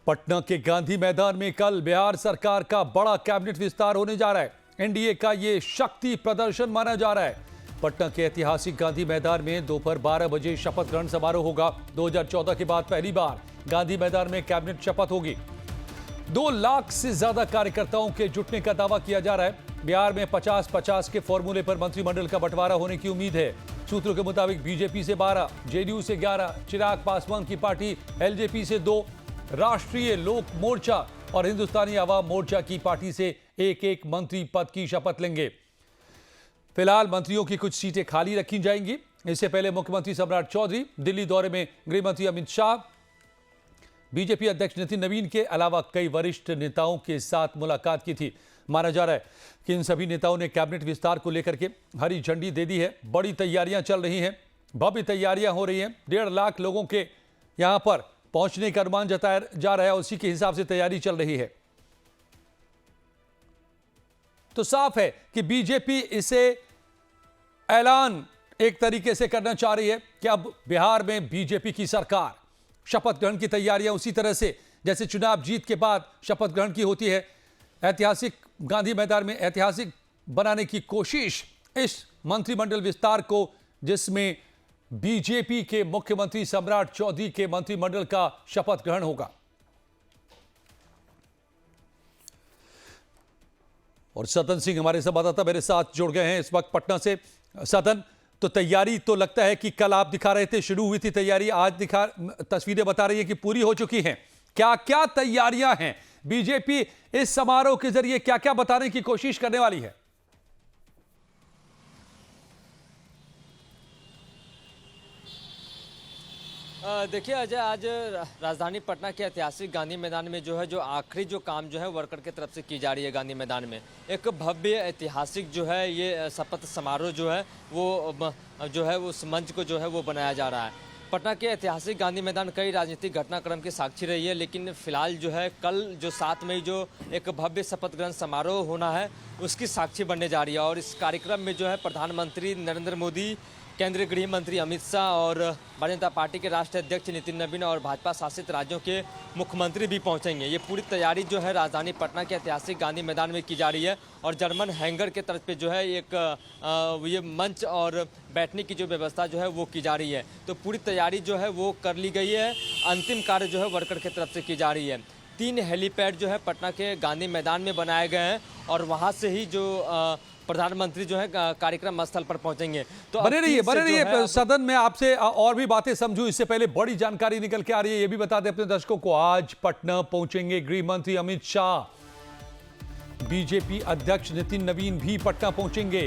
पटना के गांधी मैदान में कल बिहार सरकार का बड़ा कैबिनेट विस्तार होने जा रहा है। एनडीए का ये शक्ति प्रदर्शन माना जा रहा है। पटना के ऐतिहासिक गांधी मैदान में दोपहर 12 बजे शपथ ग्रहण समारोह होगा। 2014 के बाद पहली बार गांधी मैदान में कैबिनेट शपथ होगी। 2 लाख से ज्यादा कार्यकर्ताओं के जुटने का दावा किया जा रहा है। बिहार में 50-50 के फॉर्मूले पर मंत्रिमंडल का बंटवारा होने की उम्मीद है। सूत्रों के मुताबिक बीजेपी से 12, जेडीयू से 11, चिराग पासवान की पार्टी एलजेपी से 2, राष्ट्रीय लोक मोर्चा और हिंदुस्तानी आवाम मोर्चा की पार्टी से एक मंत्री पद की शपथ लेंगे। फिलहाल मंत्रियों की कुछ सीटें खाली रखी जाएंगी। इससे पहले मुख्यमंत्री सम्राट चौधरी दिल्ली दौरे में गृह मंत्री अमित शाह, बीजेपी अध्यक्ष नितिन नवीन के अलावा कई वरिष्ठ नेताओं के साथ मुलाकात की थी। माना जा रहा है कि इन सभी नेताओं ने कैबिनेट विस्तार को लेकर के हरी झंडी दे दी है। बड़ी तैयारियां चल रही हैं, भव्य तैयारियां हो रही हैं। 1.5 लाख लोगों के यहां पर पहुंचने का अनुमान जताया जा रहा है, उसी के हिसाब से तैयारी चल रही है। तो साफ है कि बीजेपी इसे ऐलान एक तरीके से करना चाह रही है कि अब बिहार में बीजेपी की सरकार। शपथ ग्रहण की तैयारियां उसी तरह से जैसे चुनाव जीत के बाद शपथ ग्रहण की होती है। ऐतिहासिक गांधी मैदान में ऐतिहासिक बनाने की कोशिश इस मंत्रिमंडल विस्तार को, जिसमें बीजेपी के मुख्यमंत्री सम्राट चौधरी के मंत्रिमंडल का शपथ ग्रहण होगा। और सतन सिंह हमारे संवाददाता मेरे साथ जुड़ गए हैं इस वक्त पटना से। सतन, तो तैयारी तो लगता है कि कल आप दिखा रहे थे शुरू हुई थी तैयारी, आज तस्वीरें बता रही है कि पूरी हो चुकी हैं। क्या क्या तैयारियां हैं? बीजेपी इस समारोह के जरिए क्या क्या बताने की कोशिश करने वाली है? देखिए अजय, आज राजधानी पटना के ऐतिहासिक गांधी मैदान में जो आखिरी काम जो है वर्कर की तरफ से की जा रही है। गांधी मैदान में एक भव्य ऐतिहासिक ये शपथ समारोह वो उस मंच को वो बनाया जा रहा है। पटना के ऐतिहासिक गांधी मैदान कई राजनीतिक घटनाक्रम की साक्षी रही है, लेकिन फिलहाल कल 7 मई एक भव्य शपथ ग्रहण समारोह होना है, उसकी साक्षी बनने जा रही है। और इस कार्यक्रम में प्रधानमंत्री नरेंद्र मोदी, केंद्रीय गृह मंत्री अमित शाह और भारतीय जनता पार्टी के राष्ट्रीय अध्यक्ष नितिन नवीन और भाजपा शासित राज्यों के मुख्यमंत्री भी पहुंचेंगे। ये पूरी तैयारी राजधानी पटना के ऐतिहासिक गांधी मैदान में की जा रही है। और जर्मन हैंगर के तर्ज पे ये मंच और बैठने की व्यवस्था वो की जा रही है। तो पूरी तैयारी वो कर ली गई है। अंतिम कार्य वर्कर की तरफ से की जा रही है। 3 हेलीपैड पटना के गांधी मैदान में बनाए गए हैं और वहाँ से ही प्रधानमंत्री कार्यक्रम स्थल पर पहुंचेंगे। तो बने रहिए सदन में आपसे और भी बातें समझूं। इससे पहले बड़ी जानकारी निकल के आ रही है, ये भी बता दें अपने दर्शकों को। आज पटना पहुंचेंगे गृह मंत्री अमित शाह, बीजेपी अध्यक्ष नितिन नवीन भी पटना पहुंचेंगे।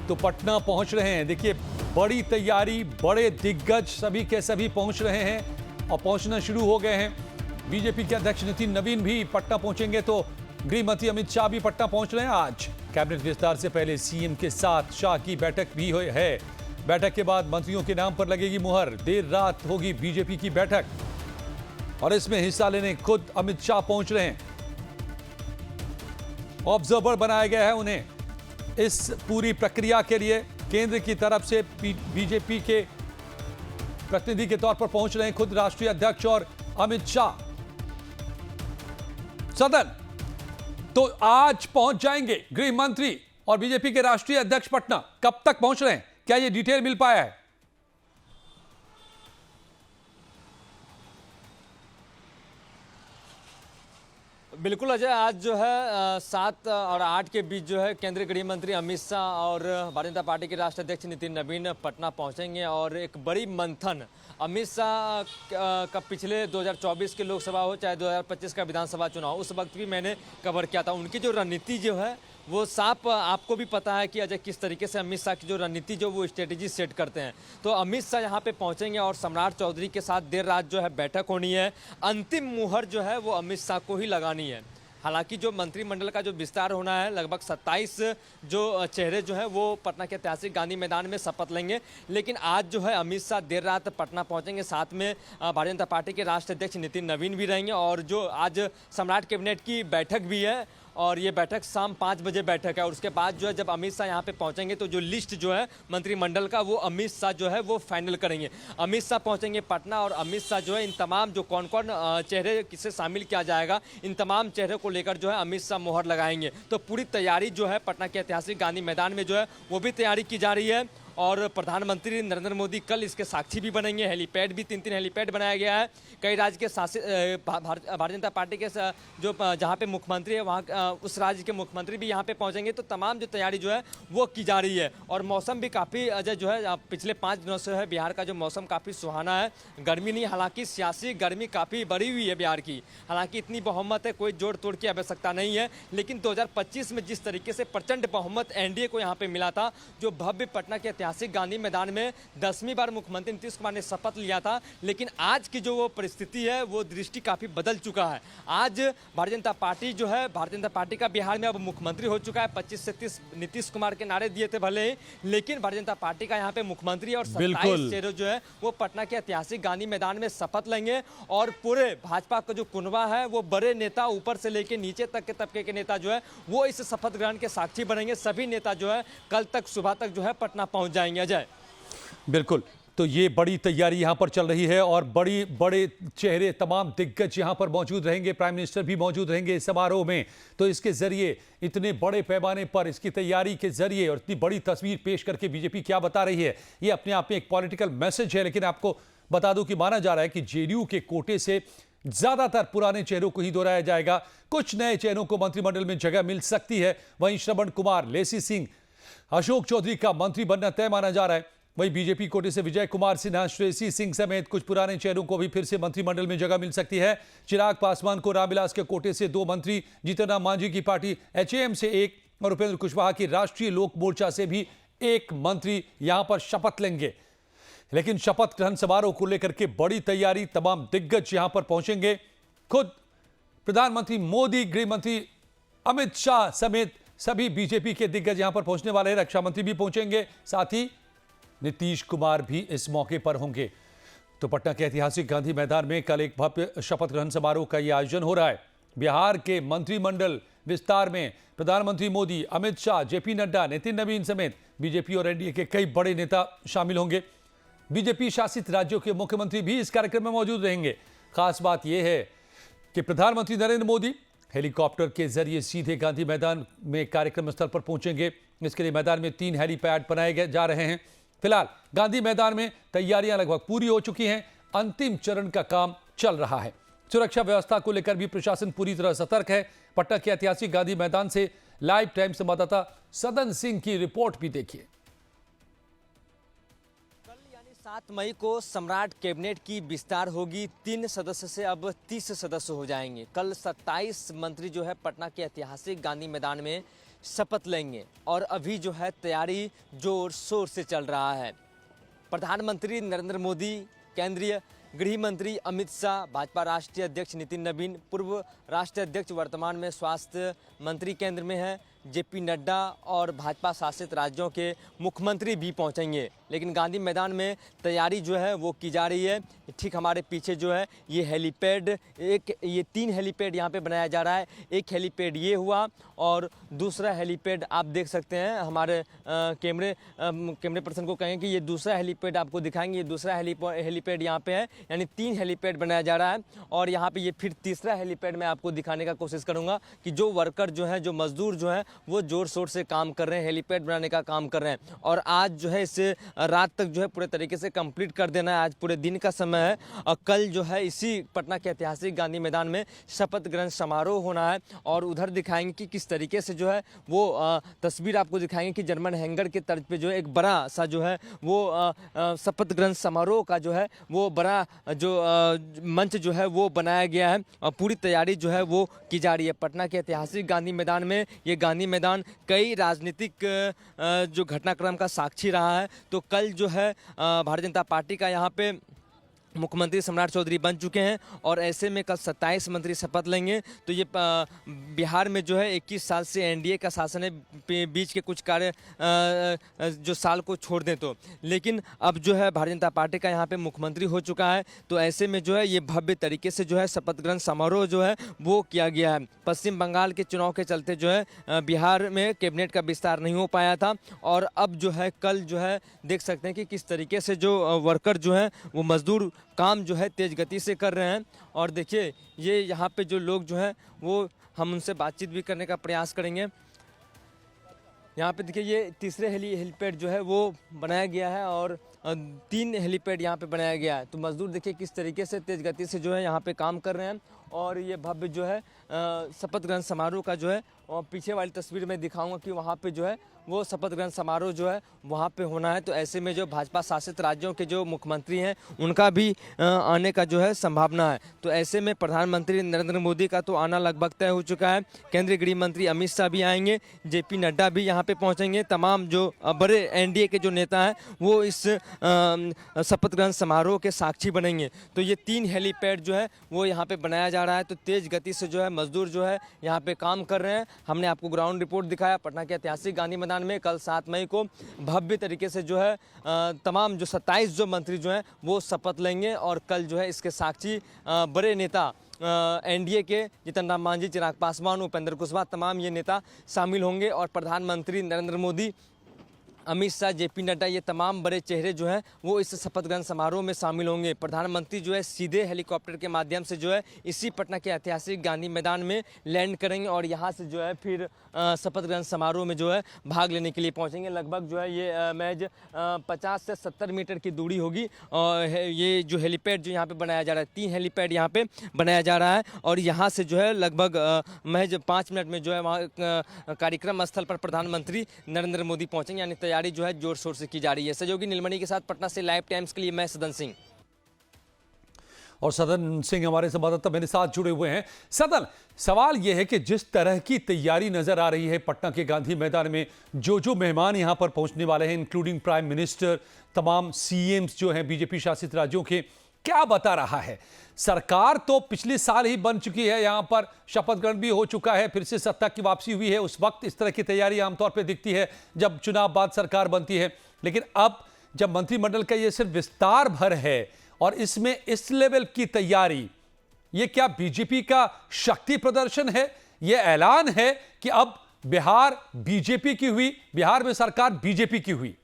तो पटना पहुंच रहे हैं। देखिए, बड़ी तैयारी, बड़े दिग्गज सभी के सभी पहुंच रहे हैं और पहुंचना शुरू हो गए हैं। बीजेपी के अध्यक्ष नितिन नवीन भी पटना पहुंचेंगे, तो गृह मंत्री अमित शाह भी पटना पहुंच रहे हैं। आज कैबिनेट विस्तार से पहले सीएम के साथ शाह की बैठक भी है। बैठक के बाद मंत्रियों के नाम पर लगेगी मुहर। देर रात होगी बीजेपी की बैठक और इसमें हिस्सा लेने खुद अमित शाह पहुंच रहे हैं। ऑब्जर्वर बनाया गया है उन्हें इस पूरी प्रक्रिया के लिए। केंद्र की तरफ से बीजेपी के प्रतिनिधि के तौर पर पहुंच रहे हैं खुद राष्ट्रीय अध्यक्ष और अमित शाह। सदन तो आज पहुंच जाएंगे गृह मंत्री और बीजेपी के राष्ट्रीय अध्यक्ष पटना। कब तक पहुंच रहे हैं, क्या यह डिटेल मिल पाया है? बिल्कुल अजय, आज 7 और 8 के बीच केंद्रीय गृह मंत्री अमित शाह और भारतीय जनता पार्टी के राष्ट्रीय अध्यक्ष नितिन नवीन पटना पहुंचेंगे। और एक बड़ी मंथन अमित शाह का पिछले 2024 के लोकसभा हो चाहे 2025 का विधानसभा चुनाव, उस वक्त भी मैंने कवर किया था। उनकी रणनीति वो साफ आपको भी पता है कि अजय किस तरीके से अमित शाह की रणनीति वो स्ट्रेटेजी सेट करते हैं। तो अमित शाह यहाँ पे पहुँचेंगे और सम्राट चौधरी के साथ देर रात बैठक होनी है। अंतिम मुहर वो अमित शाह को ही लगानी है। हालांकि मंत्रिमंडल का विस्तार होना है, लगभग 27 चेहरे वो पटना के ऐतिहासिक गांधी मैदान में शपथ लेंगे। लेकिन आज अमित शाह देर रात पटना पहुंचेंगे, साथ में भारतीय जनता पार्टी के राष्ट्रीय अध्यक्ष नितिन नवीन भी रहेंगे। और आज सम्राट कैबिनेट की बैठक भी है और ये बैठक शाम 5 बजे बैठक है। और उसके बाद जो है जब अमित शाह यहाँ पे पहुँचेंगे तो जो लिस्ट जो है मंत्रिमंडल का वो अमित शाह जो है वो फाइनल करेंगे। अमित शाह पहुँचेंगे पटना और अमित शाह जो है इन तमाम जो कौन कौन चेहरे किसे शामिल किया जाएगा इन तमाम चेहरे को लेकर जो है अमित शाह मोहर लगाएंगे। तो पूरी तैयारी जो है पटना के ऐतिहासिक गांधी मैदान में जो है वो भी तैयारी की जा रही है। और प्रधानमंत्री नरेंद्र मोदी कल इसके साक्षी भी बनेंगे। हेलीपैड भी 3 हेलीपैड बनाया गया है। कई राज्य के शासित भारतीय जनता पार्टी के जो जहाँ पे मुख्यमंत्री है वहाँ उस राज्य के मुख्यमंत्री भी यहाँ पे पहुँचेंगे। तो तमाम जो तैयारी जो है वो की जा रही है। और मौसम भी काफ़ी अजय जो है पिछले 5 दिनों से है बिहार का जो मौसम काफ़ी सुहाना है। गर्मी नहीं, हालांकि सियासी गर्मी काफ़ी बढ़ी हुई है बिहार की। हालांकि इतनी बहुमत है, कोई जोड़ तोड़ की आवश्यकता नहीं है। लेकिन 2025 में जिस तरीके से प्रचंड बहुमत एनडीए को यहाँ पे मिला था, जो भव्य पटना के ऐतिहासिक गांधी मैदान में 10वीं बार मुख्यमंत्री नीतीश कुमार ने शपथ लिया था, लेकिन आज की जो वो परिस्थिति है वो दृष्टि काफी बदल चुका है। आज भारतीय जनता पार्टी जो है, भारतीय जनता पार्टी का बिहार में अब मुख्यमंत्री हो चुका है। 25 से 30 नीतीश कुमार के नारे दिए थे भले ही, लेकिन भारतीय जनता पार्टी का यहाँ पे मुख्यमंत्री और 27 चेहरे जो है वो पटना के ऐतिहासिक गांधी मैदान में शपथ लेंगे। और पूरे भाजपा का जो कुनबा है वो बड़े नेता ऊपर से लेकर नीचे तक के तबके के नेता जो है वो इस शपथ ग्रहण के साक्षी बनेंगे। सभी नेता जो है कल तक सुबह तक जो है पटना पहुंच जाएंगे। अजय, बिल्कुल, तो ये बड़ी तैयारी यहां पर चल रही है और बड़े चेहरे, तमाम दिग्गज यहां पर मौजूद रहेंगे। प्राइम मिनिस्टर भी मौजूद रहेंगे इस समारोह में। तो इसके जरिए इतने बड़े पैमाने पर इसकी तैयारी के जरिए और इतनी बड़ी तस्वीर पेश करके बीजेपी क्या बता रही है, ये अपने आप में एक पॉलिटिकल मैसेज है। लेकिन आपको बता दूं कि माना जा रहा है कि जेडीयू के कोटे से ज्यादातर पुराने चेहरों को ही दोहराया जाएगा। कुछ नए चेहरों को मंत्रिमंडल में जगह मिल सकती है। वहीं श्रवण कुमार, लेसी सिंह, अशोक चौधरी का मंत्री बनना तय माना जा रहा है। वहीं बीजेपी कोटे से विजय कुमार सिन्हा, श्रेयसी सिंह समेत कुछ पुराने चेहरों को भी फिर से मंत्रिमंडल में जगह मिल सकती है। चिराग पासवान को रामविलास के कोटे से 2 मंत्री, जीतन राम मांझी की पार्टी एचएएम से 1 और उपेंद्र कुशवाहा की राष्ट्रीय लोक मोर्चा से भी 1 मंत्री यहां पर शपथ लेंगे। लेकिन शपथ ग्रहण समारोह को लेकर के बड़ी तैयारी, तमाम दिग्गज यहां पर पहुंचेंगे। खुद प्रधानमंत्री मोदी, गृह मंत्री अमित शाह समेत सभी बीजेपी के दिग्गज यहां पर पहुंचने वाले हैं। रक्षा मंत्री भी पहुंचेंगे, साथ ही नीतीश कुमार भी इस मौके पर होंगे। तो पटना के ऐतिहासिक गांधी मैदान में कल एक भव्य शपथ ग्रहण समारोह का यह आयोजन हो रहा है। बिहार के मंत्रिमंडल विस्तार में प्रधानमंत्री मोदी, अमित शाह, जेपी नड्डा, नितिन नवीन समेत बीजेपी और एनडीए के कई बड़े नेता शामिल होंगे। बीजेपी शासित राज्यों के मुख्यमंत्री भी इस कार्यक्रम में मौजूद रहेंगे। खास बात यह है कि प्रधानमंत्री नरेंद्र मोदी हेलीकॉप्टर के जरिए सीधे गांधी मैदान में कार्यक्रम स्थल पर पहुंचेंगे। इसके लिए मैदान में 3 हेलीपैड बनाए जा रहे हैं। फिलहाल गांधी मैदान में तैयारियां लगभग पूरी हो चुकी हैं। अंतिम चरण का काम चल रहा है। सुरक्षा व्यवस्था को लेकर भी प्रशासन पूरी तरह सतर्क है। पटना के ऐतिहासिक गांधी मैदान से लाइव टाइम संवाददाता सदन सिंह की रिपोर्ट भी देखिए। 7 मई को सम्राट कैबिनेट की विस्तार होगी। 3 सदस्य से अब 30 सदस्य हो जाएंगे। कल 27 मंत्री जो है पटना के ऐतिहासिक गांधी मैदान में शपथ लेंगे और अभी जो है तैयारी जोर शोर से चल रहा है। प्रधानमंत्री नरेंद्र मोदी, केंद्रीय गृह मंत्री अमित शाह, भाजपा राष्ट्रीय अध्यक्ष नितिन नवीन, पूर्व राष्ट्रीय अध्यक्ष वर्तमान में स्वास्थ्य मंत्री केंद्र में है, जेपी नड्डा और भाजपा शासित राज्यों के मुख्यमंत्री भी पहुंचेंगे। लेकिन गांधी मैदान में तैयारी जो है वो की जा रही है। ठीक हमारे पीछे जो है ये हेलीपैड, ये 3 हेलीपैड यहाँ पे बनाया जा रहा है। एक हेलीपैड ये हुआ और दूसरा हेलीपैड आप देख सकते हैं। हमारे कैमरे पर्सन को कहें कि ये दूसरा हेलीपैड आपको दिखाएंगे। ये दूसरा हेलीपैड यहाँ पे है, यानी 3 हेलीपैड बनाया जा रहा है। और यहाँ पे ये फिर तीसरा हेलीपैड मैं आपको दिखाने का कोशिश करूँगा कि जो वर्कर जो है, जो मजदूर जो है वो जोर शोर से काम कर रहे हैं, हेलीपैड बनाने का काम कर रहे हैं। और आज जो है इसे रात तक जो है पूरे तरीके से कंप्लीट कर देना है। आज पूरे दिन का समय है और कल जो है इसी पटना के ऐतिहासिक गांधी मैदान में शपथ ग्रहण समारोह होना है। और उधर दिखाएंगे कि किस तरीके से जो है वो तस्वीर आपको दिखाएंगे कि जर्मन हैंगर के तर्ज पे जो है एक बड़ा सा जो है वो शपथ ग्रहण समारोह का जो है वो बड़ा जो मंच जो है वो बनाया गया है और पूरी तैयारी जो है वो की जा रही है। पटना के ऐतिहासिक गांधी मैदान में ये गांधी मैदान कई राजनीतिक जो घटनाक्रम का साक्षी रहा है। तो कल जो है भारतीय जनता पार्टी का यहाँ पे मुख्यमंत्री सम्राट चौधरी बन चुके हैं और ऐसे में कल 27 मंत्री शपथ लेंगे। तो ये बिहार में जो है 21 साल से एनडीए का शासन है, बीच के कुछ कार्य जो साल को छोड़ दें तो, लेकिन अब जो है भारतीय जनता पार्टी का यहाँ पे मुख्यमंत्री हो चुका है। तो ऐसे में जो है ये भव्य तरीके से जो है शपथ ग्रहण समारोह जो है वो किया गया है। पश्चिम बंगाल के चुनाव के चलते जो है बिहार में कैबिनेट का विस्तार नहीं हो पाया था और अब जो है कल जो है देख सकते हैं कि किस तरीके से जो वर्कर जो है वो मजदूर काम जो है तेज गति से कर रहे हैं। और देखिए ये यहाँ पे जो लोग जो हैं वो हम उनसे बातचीत भी करने का प्रयास करेंगे। यहाँ पे देखिए ये तीसरे हेलीपैड जो है वो बनाया गया है और 3 हेलीपैड यहाँ पे बनाया गया है। तो मजदूर देखिए किस तरीके से तेज गति से जो है यहाँ पे काम कर रहे हैं और ये भव्य जो है शपथ ग्रहण समारोह का जो है और पीछे वाली तस्वीर में दिखाऊंगा कि वहाँ पे जो है वो शपथ ग्रहण समारोह जो है वहाँ पे होना है। तो ऐसे में जो भाजपा शासित राज्यों के जो मुख्यमंत्री हैं उनका भी आने का जो है संभावना है। तो ऐसे में प्रधानमंत्री नरेंद्र मोदी का तो आना लगभग तय हो चुका है। केंद्रीय गृह मंत्री अमित शाह भी आएंगे, जेपी नड्डा भी यहाँ पे पहुँचेंगे। तमाम जो बड़े एनडीए के जो नेता हैं वो इस शपथ ग्रहण समारोह के साक्षी बनेंगे। तो ये 3 हेलीपैड जो है वो यहाँ पे बनाया जा रहा है। तो तेज गति से जो है मजदूर जो है यहाँ पे काम कर रहे हैं। हमने आपको ग्राउंड रिपोर्ट दिखाया पटना के ऐतिहासिक गांधी मैदान में कल 7 मई को भव्य तरीके से जो है तमाम जो 27 जो मंत्री जो हैं वो शपथ लेंगे और कल जो है इसके साक्षी बड़े नेता एनडीए के जीतन राम मांझी, चिराग पासवान, उपेंद्र कुशवाहा तमाम ये नेता शामिल होंगे और प्रधानमंत्री नरेंद्र मोदी, अमित शाह, जेपी नड्डा ये तमाम बड़े चेहरे जो हैं वो इस शपथ ग्रहण समारोह में शामिल होंगे। प्रधानमंत्री जो है सीधे हेलीकॉप्टर के माध्यम से जो है इसी पटना के ऐतिहासिक गांधी मैदान में लैंड करेंगे और यहाँ से जो है फिर शपथ ग्रहण समारोह में जो है भाग लेने के लिए पहुँचेंगे। लगभग जो है ये महज 50 से 70 मीटर की दूरी होगी और ये जो हेलीपैड जो यहाँ पर बनाया जा रहा है 3 हेलीपैड यहाँ पर बनाया जा रहा है और यहाँ से जो है लगभग महज 5 मिनट में जो है वहाँ कार्यक्रम स्थल पर प्रधानमंत्री नरेंद्र मोदी पहुँचेंगे। यानी तैयारी जो है जोर शोर से की जा रही है। सहयोगी नीलमणि के साथ पटना से लाइव टाइम्स के लिए मैं सदन सिंह। और सदन सिंह हमारे संवाददाता मेरे साथ जुड़े हुए हैं। सदन, सवाल यह है कि जिस तरह की तैयारी नजर आ रही है पटना के गांधी मैदान में, जो मेहमान यहां पर पहुंचने वाले हैं इंक्लूडिंग प्राइम मिनिस्टर, तमाम सीएम्स जो हैं बीजेपी शासित राज्यों के, क्या बता रहा है? सरकार तो पिछले साल ही बन चुकी है, यहां पर शपथ ग्रहण भी हो चुका है, फिर से सत्ता की वापसी हुई है। उस वक्त इस तरह की तैयारी आमतौर पर दिखती है जब चुनाव बाद सरकार बनती है, लेकिन अब जब मंत्रिमंडल का यह सिर्फ विस्तार भर है और इसमें इस लेवल की तैयारी, यह क्या बीजेपी का शक्ति प्रदर्शन है? यह ऐलान है कि अब बिहार बीजेपी की हुई, बिहार में सरकार बीजेपी की हुई।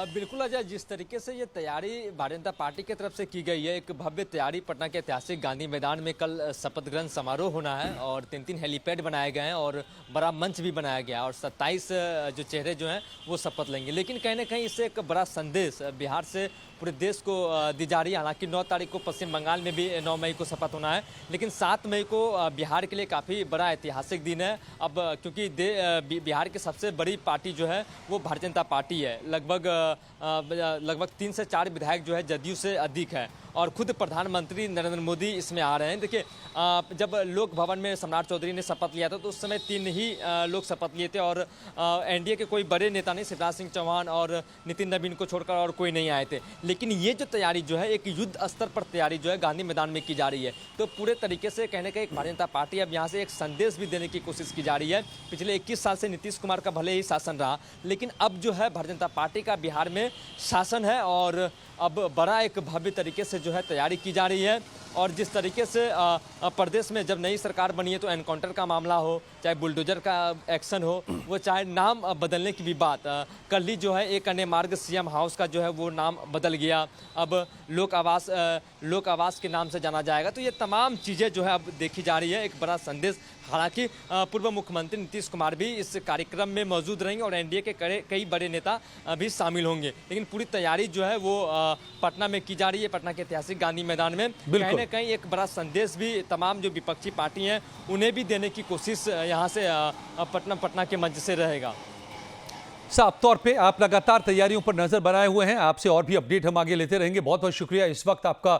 बिल्कुल अजय, जिस तरीके से ये तैयारी भारतीय जनता पार्टी की तरफ से की गई है, एक भव्य तैयारी पटना के ऐतिहासिक गांधी मैदान में कल शपथ ग्रहण समारोह होना है और 3 हेलीपैड बनाए गए हैं और बड़ा मंच भी बनाया गया और 27 जो चेहरे जो हैं वो शपथ लेंगे। लेकिन कहीं ना कहीं इससे एक बड़ा संदेश बिहार से पूरे देश को दी जा रही है। हालांकि 9 तारीख को पश्चिम बंगाल में भी 9 मई को शपथ होना है, लेकिन 7 मई को बिहार के लिए काफ़ी बड़ा ऐतिहासिक दिन है। अब क्योंकि बिहार की सबसे बड़ी पार्टी जो है वो भारतीय जनता पार्टी है। लगभग 3 से 4 विधायक जो है जदयू से अधिक है और खुद प्रधानमंत्री नरेंद्र मोदी इसमें आ रहे हैं। देखिए जब लोक भवन में सम्राट चौधरी ने शपथ लिया था तो उस समय 3 ही लोग शपथ लिए थे और एनडीए के कोई बड़े नेता नहीं, शिवराज सिंह चौहान और नितिन नवीन को छोड़कर और कोई नहीं आए थे। लेकिन ये जो तैयारी जो है एक युद्ध स्तर पर तैयारी जो है गांधी मैदान में की जा रही है। तो पूरे तरीके से कहने का एक भारतीय जनता पार्टी अब यहाँ से एक संदेश भी देने की कोशिश की जा रही है। पिछले 21 साल से नीतीश कुमार का भले ही शासन रहा, लेकिन अब जो है भारतीय जनता पार्टी का बिहार में शासन है और अब बड़ा एक भव्य तरीके से जो है तैयारी की जा रही है। और जिस तरीके से प्रदेश में जब नई सरकार बनी है तो एनकाउंटर का मामला हो, चाहे बुलडोजर का एक्शन हो, वो चाहे नाम बदलने की भी बात, कल ही जो है एक अन्य मार्ग सीएम हाउस का जो है वो नाम बदल गया, अब लोक आवास के नाम से जाना जाएगा। तो ये तमाम चीज़ें जो है अब देखी जा रही है, एक बड़ा संदेश। हालांकि पूर्व मुख्यमंत्री नीतीश कुमार भी इस कार्यक्रम में मौजूद रहेंगे और एनडीए के कई बड़े नेता भी शामिल होंगे, लेकिन पूरी तैयारी जो है वो पटना में की जा रही है, पटना के ऐतिहासिक गांधी मैदान में। कहीं ना कहीं एक बड़ा संदेश भी तमाम जो विपक्षी पार्टी हैं उन्हें भी देने की कोशिश यहाँ से पटना के मंच से रहेगा। साफ तौर पे आप लगातार तैयारियों पर नजर बनाए हुए हैं, आपसे और भी अपडेट हम आगे लेते रहेंगे। बहुत बहुत शुक्रिया इस वक्त आपका